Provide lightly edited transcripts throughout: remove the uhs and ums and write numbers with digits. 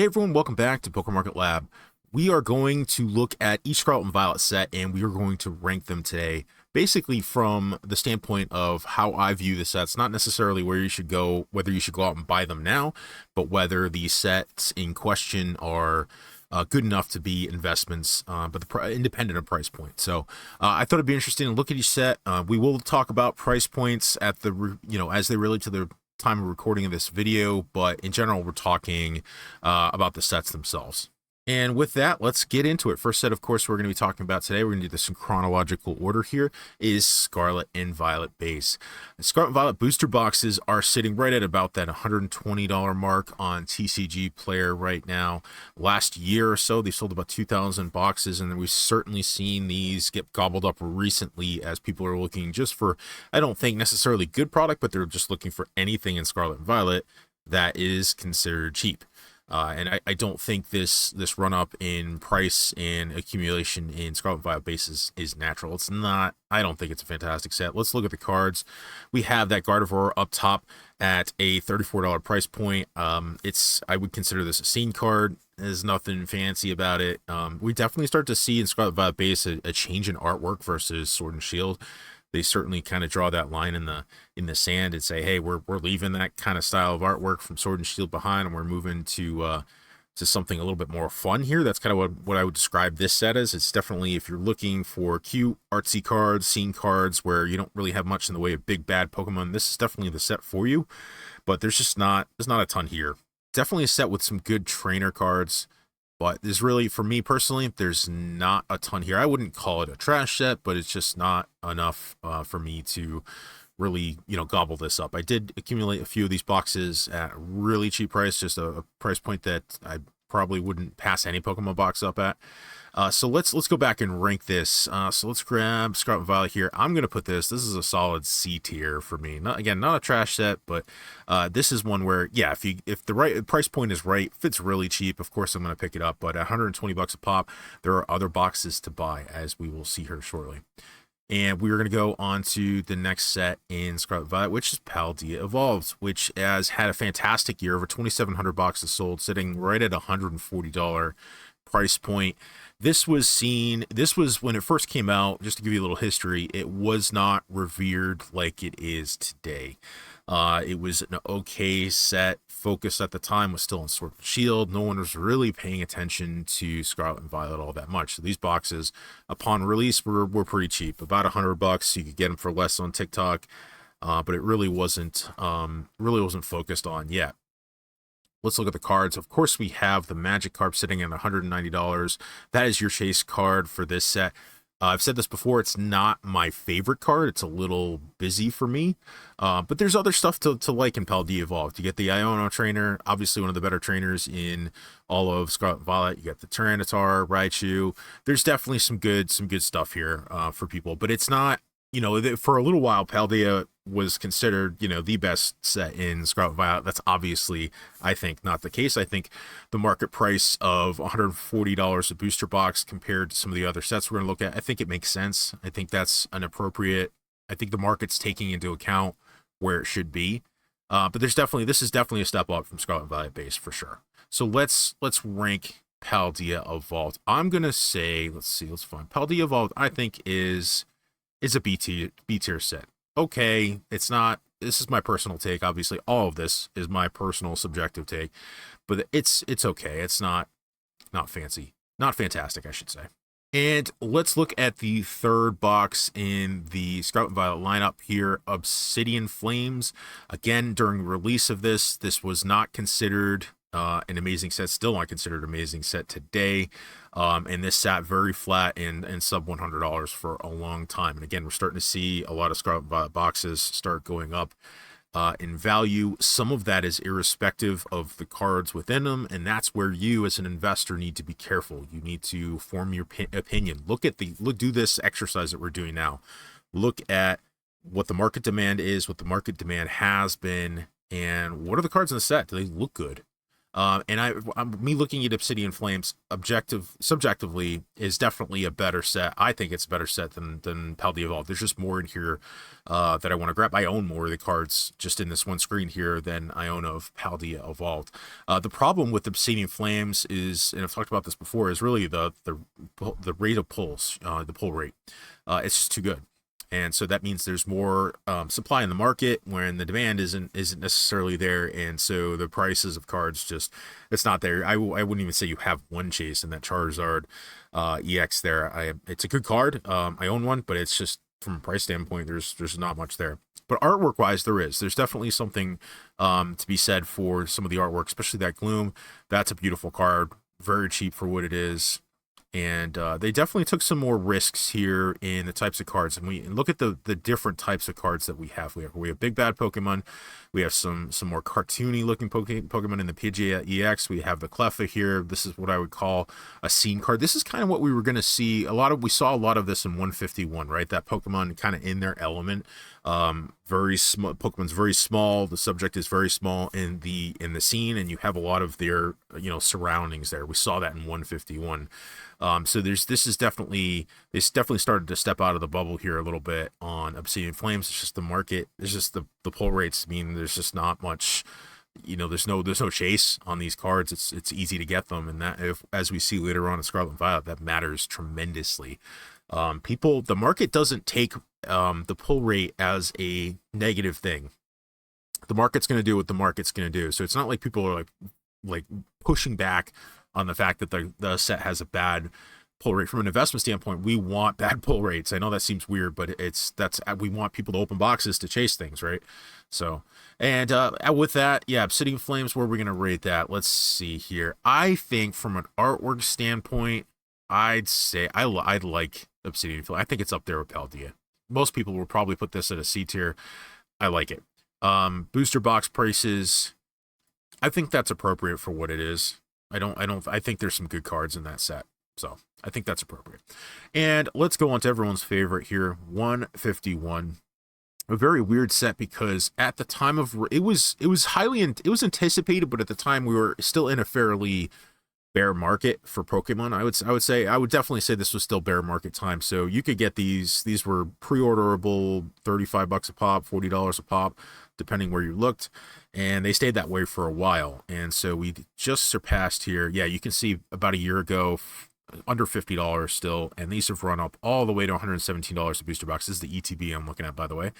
Hey everyone, welcome back to PokeMarketLab. We are going to look at each Scarlet and Violet set, and we are going to rank them today, basically from the standpoint of how I view the sets, not necessarily where you should go, whether you should go out and buy them now, but whether the sets in question are good enough to be investments, but independent of price point. So I thought it'd be interesting to look at each set. We will talk about price points at the as they relate to the time of recording of this video, but in general we're talking about the sets themselves. And with that, let's get into it. First set, of course, we're going to be talking about today, we're going to do this in chronological order here, is Scarlet and Violet base. The Scarlet and Violet booster boxes are sitting right at about that $120 mark on TCG Player right now. Last year or so, they sold about 2,000 boxes, and we've certainly seen these get gobbled up recently as people are looking just for, I don't think necessarily good product, but they're just looking for anything in Scarlet and Violet that is considered cheap. And I don't think this run up in price and accumulation in Scarlet and Violet bases is natural. It's not. I don't think it's a fantastic set. Let's look at the cards. We have that Gardevoir up top at a $34 price point. I would consider this a scene card. There's nothing fancy about it. We definitely start to see in Scarlet and Violet base a change in artwork versus Sword and Shield. They certainly kind of draw that line in the sand and say, hey, we're leaving that kind of style of artwork from Sword and Shield behind, and we're moving to something a little bit more fun here. That's kind of what I would describe this set as. It's definitely, if you're looking for cute artsy cards, scene cards where you don't really have much in the way of big bad Pokemon, this is definitely the set for you. But there's not a ton here. Definitely a set with some good trainer cards. But there's really, for me personally, there's not a ton here. I wouldn't call it a trash set, but it's just not enough for me to really, gobble this up. I did accumulate a few of these boxes at a really cheap price, just a price point that I probably wouldn't pass any Pokemon box up at. So let's go back and rank this. So let's grab Scarlet and Violet here. I'm gonna put this is a solid C tier for me. Not a trash set, but this is one where, yeah, if the right price point is right, if it's really cheap, of course I'm gonna pick it up. But 120 bucks a pop, there are other boxes to buy, as we will see here shortly. And we're going to go on to the next set in Scarlet Violet, which is Paldea Evolved, which has had a fantastic year. Over 2,700 boxes sold, sitting right at $140 price point. This was when it first came out. Just to give you a little history, it was not revered like it is today. It was an okay set. Focus at the time was still on Sword and Shield. No one was really paying attention to Scarlet and Violet all that much. So these boxes, upon release, were pretty cheap. About $100. You could get them for less on TikTok, but it really wasn't focused on yet. Let's look at the cards. Of course, we have the Magikarp sitting at $190. That is your chase card for this set. I've said this before, it's not my favorite card. It's a little busy for me. But there's other stuff to like in Paldea Evolved. You get the Iono trainer, obviously one of the better trainers in all of Scarlet and Violet. You get the Tyranitar, Raichu. There's definitely some good stuff here for people. But it's not, for a little while, Paldea was considered, the best set in Scarlet Violet. That's obviously, I think, not the case. I think the market price of $140 a booster box compared to some of the other sets we're going to look at, I think it makes sense. I think that's an appropriate, I think the market's taking into account where it should be. But this is definitely a step up from Scarlet Violet base for sure. So let's rank Paldea Evolved. I'm going to say, let's find Paldea Evolved, I think is a B tier set. Okay, it's not, this is my personal take. Obviously, all of this is my personal subjective take, but it's okay. It's not fancy, not fantastic, I should say. And let's look at the third box in the Scarlet and Violet lineup here, Obsidian Flames. Again, during release of this was not considered an amazing set, still not considered an amazing set today. And this sat very flat and sub $100 for a long time. And again, we're starting to see a lot of Scarlet Violet boxes start going up in value. Some of that is irrespective of the cards within them, and that's where you as an investor need to be careful. You need to form your opinion. Do this exercise that we're doing now. Look at what the market demand is, what the market demand has been, and what are the cards in the set? Do they look good? Me looking at Obsidian Flames subjectively is definitely a better set. I think it's a better set than Paldea Evolved. There's just more in here that I want to grab. I own more of the cards just in this one screen here than I own of Paldea Evolved. The problem with Obsidian Flames is, and I've talked about this before, is really the rate of pulls, the pull rate. It's just too good. And so that means there's more supply in the market when the demand isn't necessarily there, and so the prices of cards just, it's not there. I wouldn't even say you have one chase in that Charizard EX there. It's a good card. I own one, but it's just from a price standpoint, there's not much there. But artwork wise, there's definitely something to be said for some of the artwork, especially that Gloom. That's a beautiful card, very cheap for what it is. And they definitely took some more risks here in the types of cards. And we look at the different types of cards that we have. We have big bad Pokemon. We have some more cartoony looking Pokemon in the PGA EX. We have the Cleffa here. This is what I would call a scene card. This is kind of what we were going to see. We saw a lot of this in 151, right? That Pokemon kind of in their element. Very small. Pokemon's very small. The subject is very small in the scene, and you have a lot of their surroundings there. We saw that in 151. So this definitely started to step out of the bubble here a little bit on Obsidian Flames. It's just the market. It's just the pull rates. I mean, there's just not much. There's no chase on these cards. It's easy to get them, and that, as we see later on in Scarlet and Violet, that matters tremendously. The market doesn't take the pull rate as a negative thing. The market's going to do what the market's going to do. So it's not like people are like pushing back on the fact that the set has a bad pull rate. From an investment standpoint, we want bad pull rates. I know that seems weird, but we want people to open boxes to chase things, right? So, and with that, yeah, Obsidian Flames, where are we going to rate that? Let's see here. I think from an artwork standpoint, I'd say I'd like Obsidian Flames. I think it's up there with Paldea. Most people will probably put this at a C tier. I like it. Booster box prices, I think that's appropriate for what it is. I think there's some good cards in that set. So I think that's appropriate. And let's go on to everyone's favorite here, 151. A very weird set because at the time of it was anticipated, but at the time we were still in a fairly bear market for Pokemon. I would definitely say this was still bear market time. So you could get these were pre-orderable, $35 a pop, $40 a pop, depending where you looked, and they stayed that way for a while. And so we just surpassed here. Yeah, you can see about a year ago, under $50 still, and these have run up all the way to $117 a booster box. This is the ETB I'm looking at, by the way.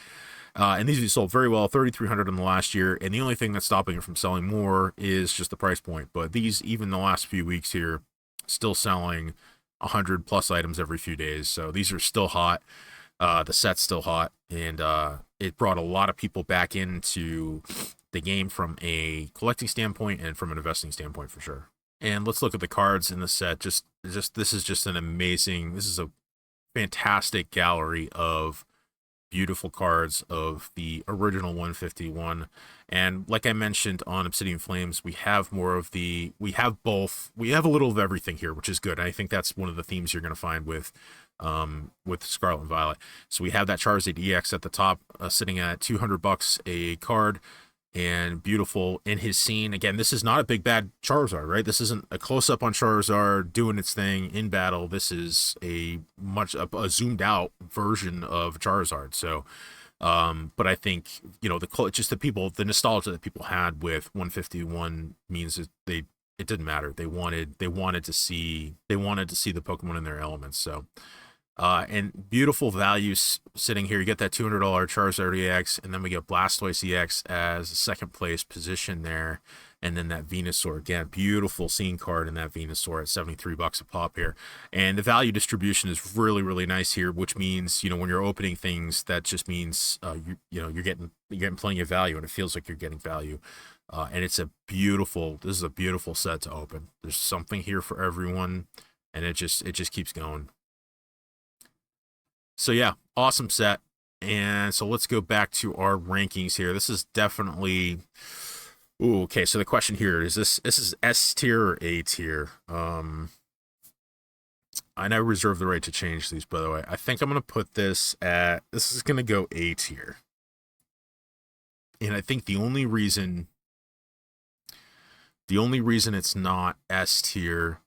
And these have sold very well, 3,300 in the last year, and the only thing that's stopping it from selling more is just the price point. But these, even the last few weeks here, still selling 100 plus items every few days. So these are still hot. The set's still hot, and it brought a lot of people back into the game from a collecting standpoint and from an investing standpoint for sure. And let's look at the cards in the set. This is a fantastic gallery of beautiful cards of the original 151. And like I mentioned on Obsidian Flames, we have a little of everything here, which is good. I think that's one of the themes you're going to find with Scarlet and Violet. So we have that Charizard EX at the top, sitting at $200 a card, and beautiful in his scene. Again, this is not a big bad Charizard, right? This isn't a close-up on Charizard doing its thing in battle. This is a zoomed out version of Charizard. So but I think the nostalgia that people had with 151 means that it didn't matter. They wanted to see the Pokemon in their elements. So and beautiful values sitting here. You get that $200 Charizard EX, and then we get Blastoise EX as a second place position there. And then that Venusaur, again, beautiful scene card in that Venusaur at $73 a pop here. And the value distribution is really, really nice here, which means, when you're opening things, that just means, you're getting plenty of value, and it feels like you're getting value. And this is a beautiful set to open. There's something here for everyone, and it just keeps going. So yeah, awesome set. And so let's go back to our rankings here. This is definitely, okay. So the question here is this is S tier or A tier? And I reserve the right to change these, by the way. I think I'm going to put this is going to go A tier. And I think the only reason The only reason it's not S tier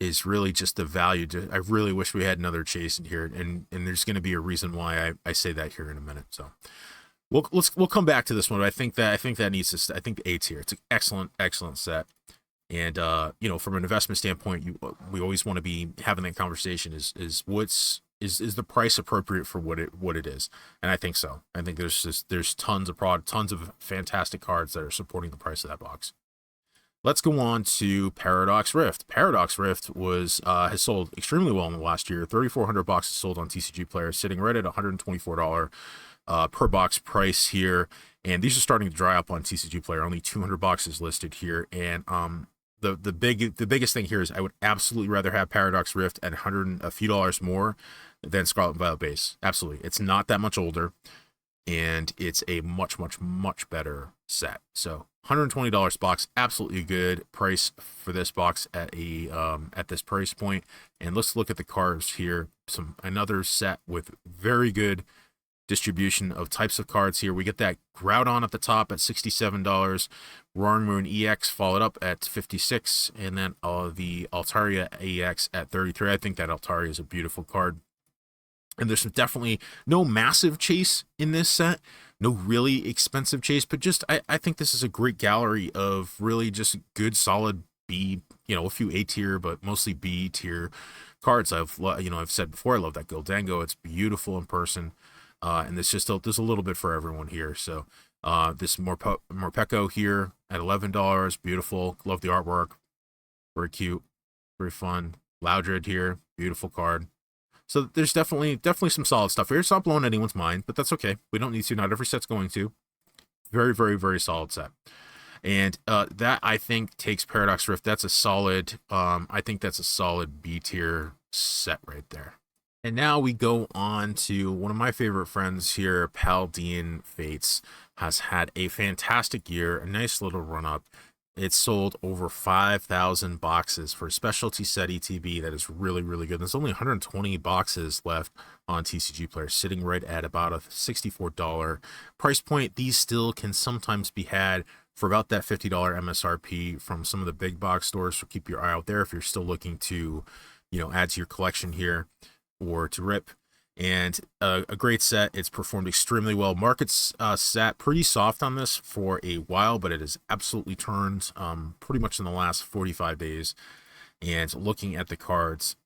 is really just the value. I really wish we had another chase in here, and there's going to be a reason why I say that here in a minute. So we'll come back to this one. But I think that needs to. I think the A tier. It's an excellent set. And you know, from an investment standpoint, we always want to be having that conversation. Is the price appropriate for what it is? And I think so. I think there's tons of fantastic cards that are supporting the price of that box. Let's go on to Paradox Rift. Paradox Rift has sold extremely well in the last year. 3,400 boxes sold on TCG Player, sitting right at $124 per box price here. And these are starting to dry up on TCG Player. Only 200 boxes listed here. And the biggest thing here is I would absolutely rather have Paradox Rift at a few dollars more than Scarlet and Violet base. Absolutely, it's not that much older, and it's a much better set. So $120 box, absolutely good price for this box at this price point. And let's look at the cards here. Another set with very good distribution of types of cards here. We get that Groudon at the top at $67, Roaring Moon EX followed up at $56, and then the Altaria EX at $33. I think that Altaria is a beautiful card. And there's definitely no massive chase in this set, no really expensive chase, but just I think this is a great gallery of really just good, solid B, you know, a few A tier, but mostly B tier cards. I've said before, I love that Gildango. It's beautiful in person. And there's a little bit for everyone here. So this Morpeko here at $11, beautiful. Love the artwork, very cute, very fun. Loudred here, beautiful card. So there's definitely some solid stuff here. It's not blowing anyone's mind, but that's okay. We don't need to. Not every set's going to. Very solid set. And that, I think, takes Paradox Rift. That's a solid, I think that's a solid B tier set right there. And now we go on to one of my favorite friends here, Paldean Fates. Has had a fantastic year, a nice little run up. It's sold over 5,000 boxes for a specialty set ETB that is really good. There's only 120 boxes left on TCG Player, sitting right at about a $64 price point. These still can sometimes be had for about that $50 MSRP from some of the big box stores, so keep your eye out there if you're still looking to, you know, add to your collection here or to rip. And a great set. It's performed extremely well. Market's sat pretty soft on this for a while, but it has absolutely turned pretty much in the last 45 days. And looking at the cards,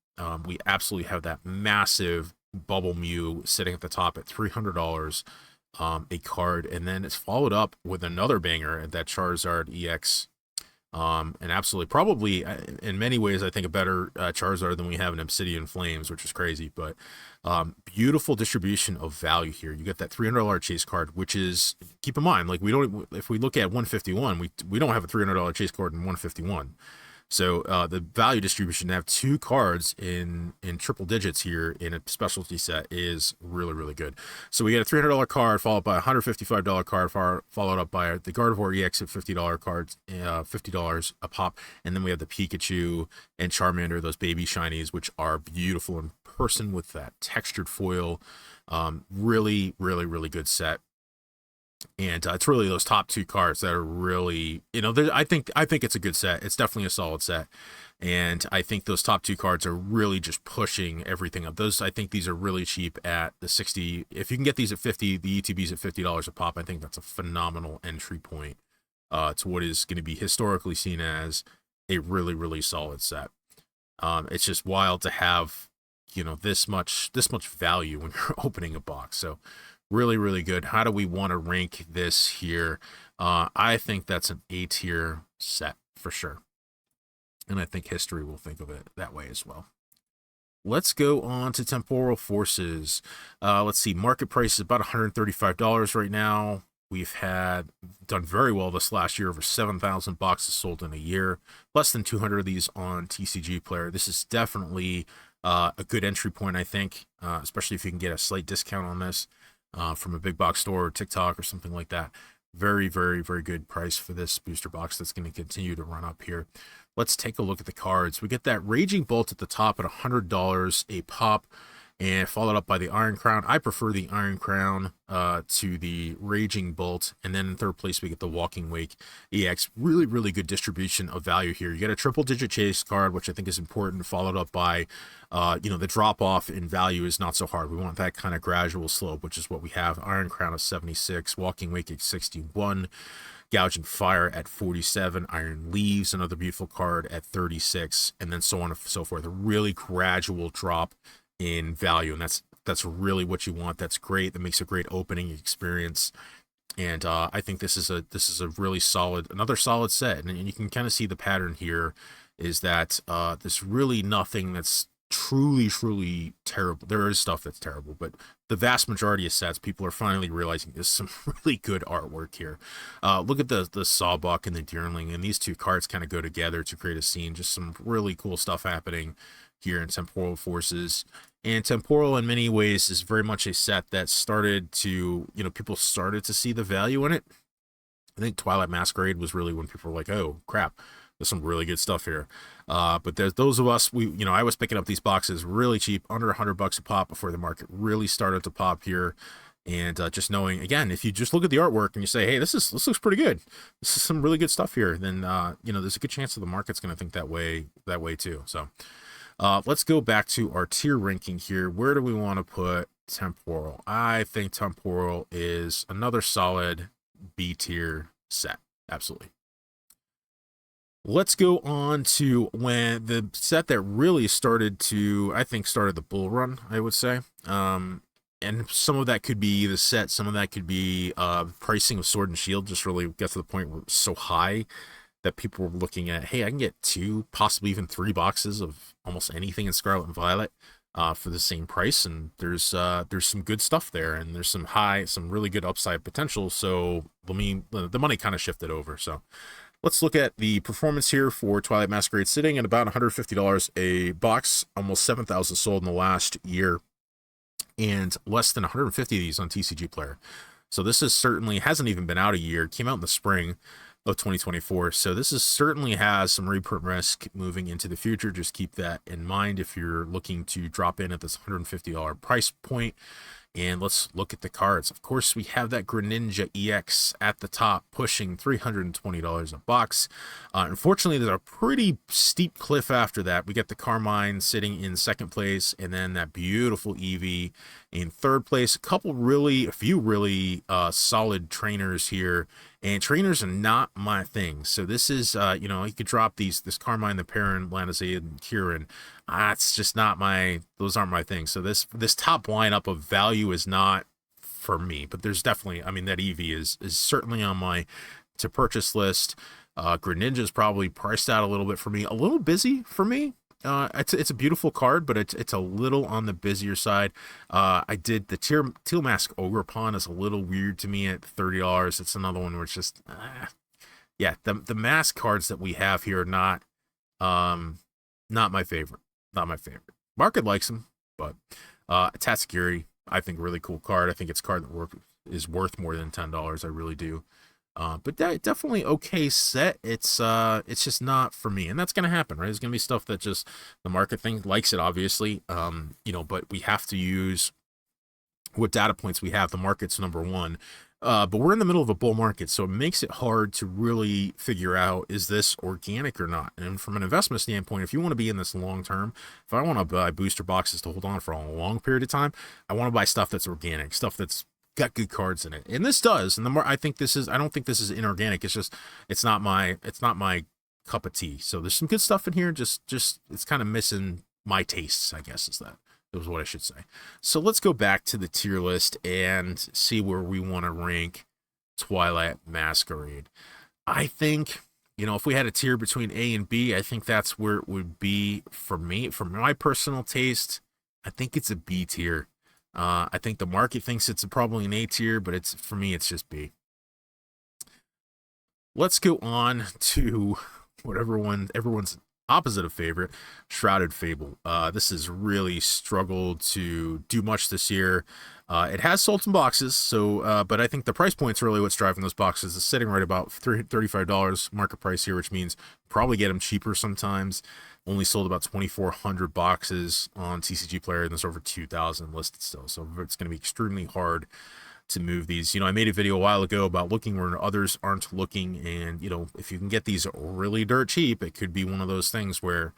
we absolutely have that massive Bubble Mew sitting at the top at $300 a card. And then it's followed up with another banger at that Charizard EX. And absolutely, probably in many ways, I think a better Charizard than we have in Obsidian Flames, which is crazy. But beautiful distribution of value here. You get that $300 chase card, which is, keep in mind, like if we look at 151, we don't have a $300 chase card in 151. So the value distribution to have two cards in triple digits here in a specialty set is really good. So we get a $300 card followed by a $155 card followed up by the Gardevoir EX at $50 cards, $50 a pop, and then we have the Pikachu and Charmander, those baby shinies, which are beautiful in person with that textured foil. Really good set. And it's really those top two cards that are really, you know, I think it's a good set. It's definitely a solid set. And I think those top two cards are really just pushing everything up. I think these are really cheap at the 60. If you can get these at 50, the ETBs at $50 a pop, I think that's a phenomenal entry point to what is going to be historically seen as a really solid set. It's just wild to have, you know, this much value when you're opening a box. So really good. How do we want to rank this here? I think that's an A tier set for sure. And I think history will think of it that way as well. Let's go on to Temporal Forces. Let's see. Market price is about $135 right now. We've done very well this last year, over 7,000 boxes sold in a year. Less than 200 of these on TCG Player. This is definitely a good entry point, I think, especially if you can get a slight discount on this. From a big box store or TikTok or something like that. Very good price for this booster box that's going to continue to run up here. Let's take a look at the cards. We get that Raging Bolt at the top at $100 a pop, and followed up by the Iron Crown. I prefer the Iron Crown to the Raging Bolt. And then in third place, we get the Walking Wake EX. Really, really good distribution of value here. You get a triple-digit chase card, which I think is important, followed up by, the drop-off in value is not so hard. We want that kind of gradual slope, which is what we have. Iron Crown of 76, Walking Wake at 61, Gouging Fire at 47, Iron Leaves, another beautiful card at 36, and then so on and so forth. A really gradual drop in value, and that's really what you want. That's great. That makes a great opening experience. And I think this is a really solid, another solid set. And you can kind of see the pattern here is that there's really nothing that's truly terrible. There is stuff that's terrible, but the vast majority of sets, people are finally realizing there's some really good artwork here. Look at the Sawbuck and the Deerling, and these two cards kind of go together to create a scene. Just some really cool stuff happening here in Temporal Forces. And Temporal, in many ways, is very much a set that started to, people started to see the value in it. I think Twilight Masquerade was really when people were like, oh, crap, there's some really good stuff here. But there's those of us, I was picking up these boxes really cheap, under $100 a pop before the market really started to pop here. And just knowing, again, if you just look at the artwork and you say, hey, this looks pretty good, this is some really good stuff here, then, there's a good chance that the market's going to think that way too. So let's go back to our tier ranking here. Where do we want to put Temporal? I think Temporal is another solid B tier set. Absolutely. Let's go on to when the set that really started the bull run, I would say. And some of that could be the set, some of that could be pricing of Sword and Shield just really got to the point where it was so high that people were looking at, hey, I can get 2, possibly even 3 boxes of almost anything in Scarlet and Violet for the same price. And there's some good stuff there, and there's some really good upside potential. So the money kind of shifted over. So let's look at the performance here for Twilight Masquerade, sitting at about $150 a box, almost 7,000 sold in the last year, and less than 150 of these on TCG Player. So this is certainly hasn't even been out a year. It came out in the spring of 2024. So this certainly has some reprint risk moving into the future. Just keep that in mind if you're looking to drop in at this $150 price point. And let's look at the cards. Of course, we have that Greninja EX at the top, pushing $320 a box. Unfortunately, there's a pretty steep cliff after that. We get the Carmine sitting in second place, and then that beautiful Eevee in third place. A few really solid trainers here. And trainers are not my thing. So this is, you could drop this Carmine, the Perrin, Blandazade, and Kieran. It's just not those aren't my thing. So this top lineup of value is not for me. But there's definitely, that Eevee is certainly on my to purchase list. Greninja is probably priced out a little bit for me. A little busy for me. It's a beautiful card, but it's a little on the busier side. I did the Teal Mask Ogre Pawn is a little weird to me at $30. It's another one where it's just, the mask cards that we have here are not my favorite. Not my favorite. Market likes them, but Tatsugiri, I think, really cool card. I think it's a card that is worth more than $10. I really do. But definitely okay set. It's just not for me, and that's gonna happen, right? There's gonna be stuff that just the market likes it, obviously. But we have to use what data points we have. The market's number one. But we're in the middle of a bull market, so it makes it hard to really figure out, is this organic or not? And from an investment standpoint, if you want to be in this long term, if I want to buy booster boxes to hold on for a long period of time, I want to buy stuff that's organic, stuff that's got good cards in it. And this does. And I don't think this is inorganic. It's just, it's not my cup of tea. So there's some good stuff in here. Just it's kind of missing my tastes, I guess is what I should say. So let's go back to the tier list and see where we want to rank Twilight Masquerade. I think, if we had a tier between A and B, I think that's where it would be for me. For my personal taste, I think it's a B tier. I think the market thinks it's probably an A tier, but for me, it's just B. Let's go on to what everyone's opposite of favorite, Shrouded Fable. This has really struggled to do much this year. It has sold some boxes, so but I think the price point's really what's driving those boxes. It's sitting right about $35 market price here, which means probably get them cheaper sometimes. Only sold about 2,400 boxes on TCG Player, and there's over 2,000 listed still. So it's going to be extremely hard to move these. I made a video a while ago about looking where others aren't looking, and if you can get these really dirt cheap, it could be one of those things where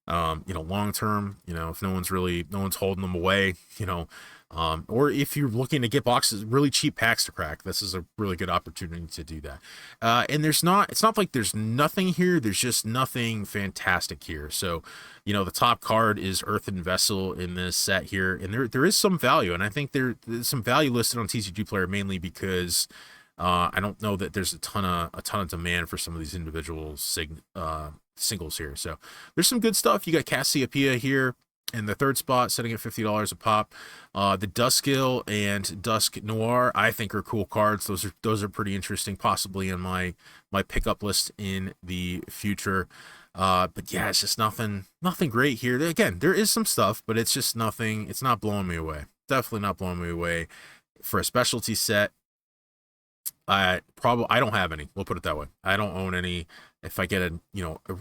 long term, if no one's holding them away, or if you're looking to get boxes, really cheap packs to crack, this is a really good opportunity to do that. And it's not like there's nothing here, there's just nothing fantastic here. So, the top card is Earthen Vessel in this set here, and there is some value, and I think there's some value listed on TCG Player mainly because I don't know that there's a ton of demand for some of these individual singles here. So there's some good stuff. You got Cassiopeia here in the third spot, setting at $50 a pop. The Duskill and Dusk Noir, I think, are cool cards. Those are pretty interesting, possibly in my pickup list in the future. But yeah, it's just nothing great here. Again, there is some stuff, but it's just nothing. It's not blowing me away. Definitely not blowing me away for a specialty set. I don't have any. We'll put it that way. I don't own any. If I get a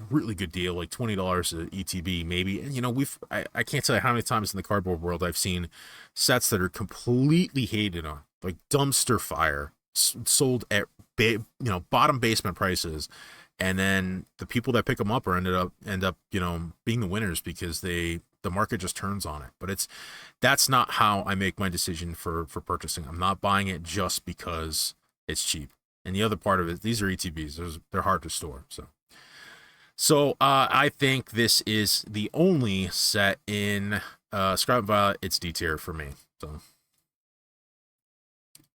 really good deal, like $20 at ETB, maybe. And I can't tell you how many times in the cardboard world I've seen sets that are completely hated on, like dumpster fire, sold at bottom basement prices, and then the people that pick them up end up being the winners because the market just turns on it. But that's not how I make my decision for purchasing. I'm not buying it just because it's cheap. And the other part of it, these are ETBs. They're hard to store. So I think this is the only set in Scarlet Violet. It's D tier for me. So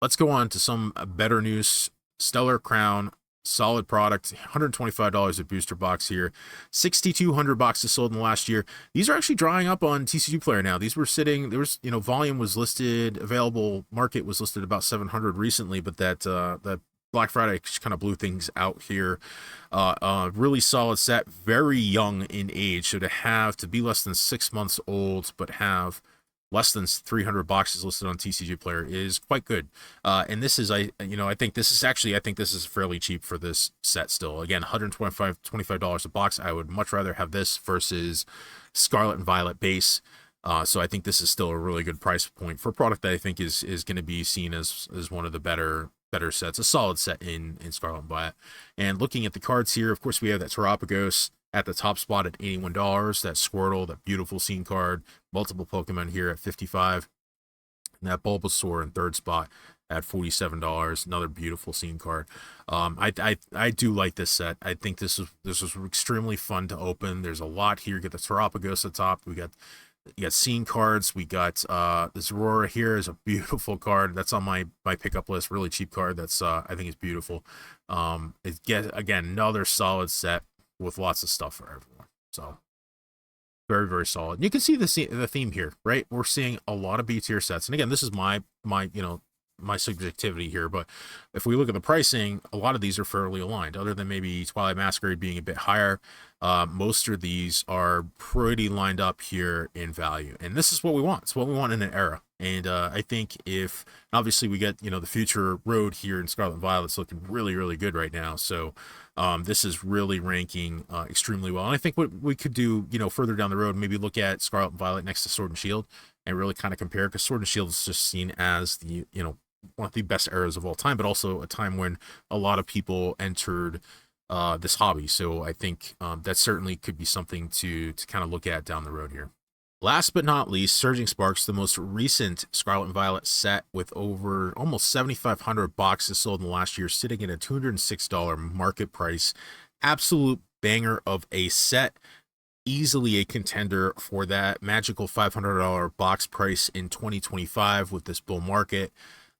let's go on to some better news. Stellar Crown, solid product, $125 a booster box here. 6,200 boxes sold in the last year. These are actually drying up on TCG Player now. These were sitting, volume was listed, available market was listed about 700 recently, but that Black Friday kind of blew things out here. Really solid set, very young in age. So to be less than 6 months old, but have less than 300 boxes listed on TCG Player is quite good. And this is, I think this is fairly cheap for this set still. Again, $125 a box. I would much rather have this versus Scarlet and Violet base. So I think this is still a really good price point for a product that I think is going to be seen as one of the better sets, a solid set in Scarlet and Violet. And looking at the cards here, of course, we have that Terapagos at the top spot at $81, that Squirtle, that beautiful scene card, multiple Pokemon here at $55, and that Bulbasaur in third spot at $47, another beautiful scene card. I do like this set. I think this was extremely fun to open. There's a lot here. You get the Terapagos at the top. You got scene cards. We got this Aurora here is a beautiful card. That's on my pickup list. Really cheap card. That's I think is beautiful. Again, another solid set with lots of stuff for everyone. So very, very solid. You can see the theme here, right? We're seeing a lot of B tier sets. And again, this is my subjectivity here, but if we look at the pricing, a lot of these are fairly aligned, other than maybe Twilight Masquerade being a bit higher. Most of these are pretty lined up here in value, and this is what we want. It's what we want in an era. And I think if obviously we get the future road here in Scarlet and Violet's looking really, really good right now. So this is really ranking extremely well. And I think what we could do further down the road, maybe look at Scarlet and Violet next to Sword and Shield and really kind of compare, because Sword and Shield is just seen as the one of the best eras of all time, but also a time when a lot of people entered this hobby. So I think that certainly could be something to kind of look at down the road here. Last but not least, Surging Sparks, the most recent Scarlet and Violet set with over almost 7,500 boxes sold in the last year, sitting at a $206 market price. Absolute banger of a set. Easily a contender for that magical $500 box price in 2025 with this bull market.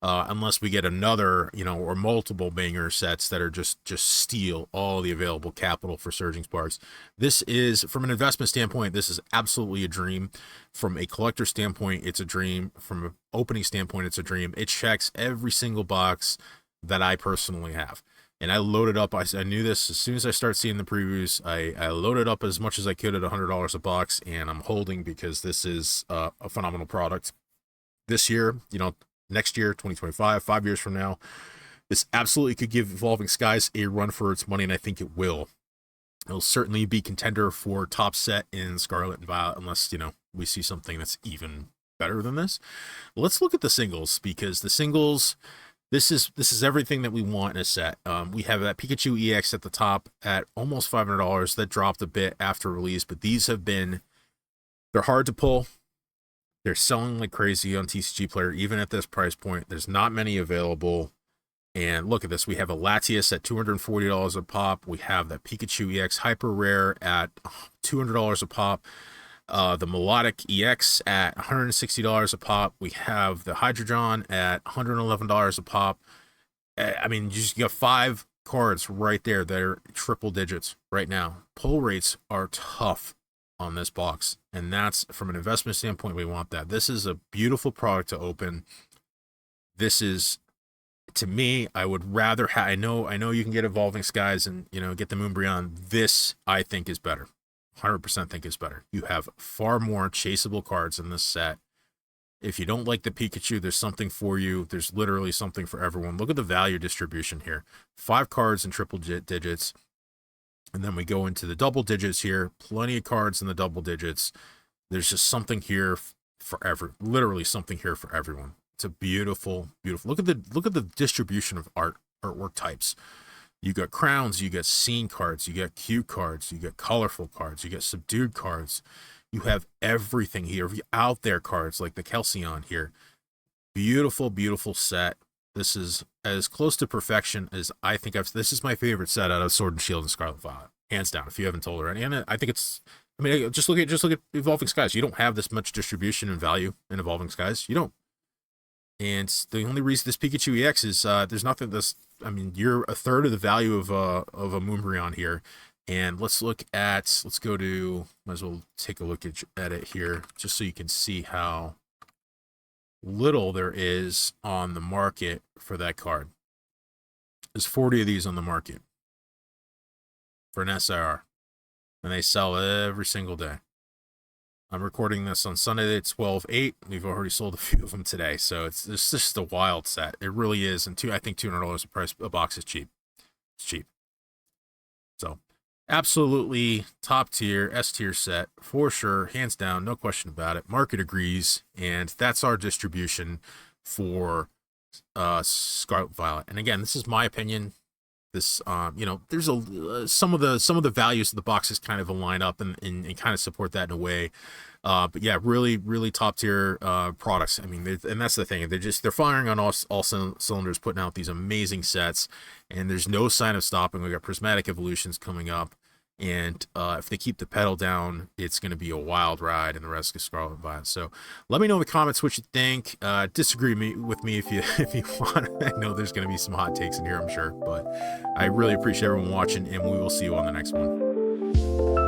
Unless we get another, or multiple banger sets that are just steal all the available capital for Surging Sparks. This is, from an investment standpoint, this is absolutely a dream. From a collector standpoint, it's a dream. From an opening standpoint, it's a dream. It checks every single box that I personally have. and I loaded up. I knew this as soon as I started seeing the previews. I loaded up as much as I could at $100 a box, and I'm holding because this is a phenomenal product. This year, next year, 2025, 5 years from now, this absolutely could give Evolving Skies a run for its money, and I think it will. It'll certainly be contender for top set in Scarlet and Violet, unless, we see something that's even better than this. Let's look at the singles, because the singles, this is everything that we want in a set. We have that Pikachu EX at the top at almost $500. That dropped a bit after release, but these they're hard to pull. They're selling like crazy on TCG Player, even at this price point. There's not many available. And look at this. We have a Latias at $240 a pop. We have the Pikachu EX Hyper Rare at $200 a pop. The Melodic EX at $160 a pop. We have the Hydrodon at $111 a pop. I mean, you got 5 cards right there that are triple digits right now. Pull rates are tough on this box, and that's, from an investment standpoint, we want that. This is a beautiful product to open. This is, to me, I would rather have, I know you can get Evolving Skies and, get the Moonbreon. This, I think, is better. 100% think is better. You have far more chaseable cards in this set. If you don't like the Pikachu, there's something for you. There's literally something for everyone. Look at the value distribution here. 5 cards in triple digits. And then we go into the double digits here. Plenty of cards in the double digits. There's just something here for literally something here for everyone. It's a beautiful, beautiful. Look at the distribution of artwork types. You got crowns, you got scene cards, you got cute cards, you got colorful cards, you got subdued cards. You have everything here. Out there cards like the Kelceon here. Beautiful, beautiful set. This is as close to perfection as I think this is my favorite set out of Sword and Shield and Scarlet Violet, hands down, if you haven't told already. And I think it's, just look at Evolving Skies. You don't have this much distribution and value in Evolving Skies. You don't. And the only reason this Pikachu EX is there's nothing you're a third of the value of a Moonbreon here. And let's go to, might as well take a look at it here, just so you can see how little there is on the market for that card. There's 40 of these on the market for an SIR, and they sell every single day. I'm recording this on Sunday, 12/8. We've already sold a few of them today, so it's just a wild set. It really is, and I think $200 a box is cheap. It's cheap. So, absolutely top tier, S tier set for sure, hands down, no question about it. Market agrees, and that's our distribution for Scarlet Violet. And again, this is my opinion. This there's some of the values of the boxes kind of align up and kind of support that in a way. But yeah, really, really top tier products. I mean, and that's the thing. They're firing on all cylinders, putting out these amazing sets, and there's no sign of stopping. We got Prismatic Evolutions coming up, and if they keep the pedal down, it's going to be a wild ride in the rest of Scarlet Violet. So let me know in the comments what you think. Disagree with me if you want. I know there's going to be some hot takes in here, I'm sure, but I really appreciate everyone watching, and we will see you on the next one.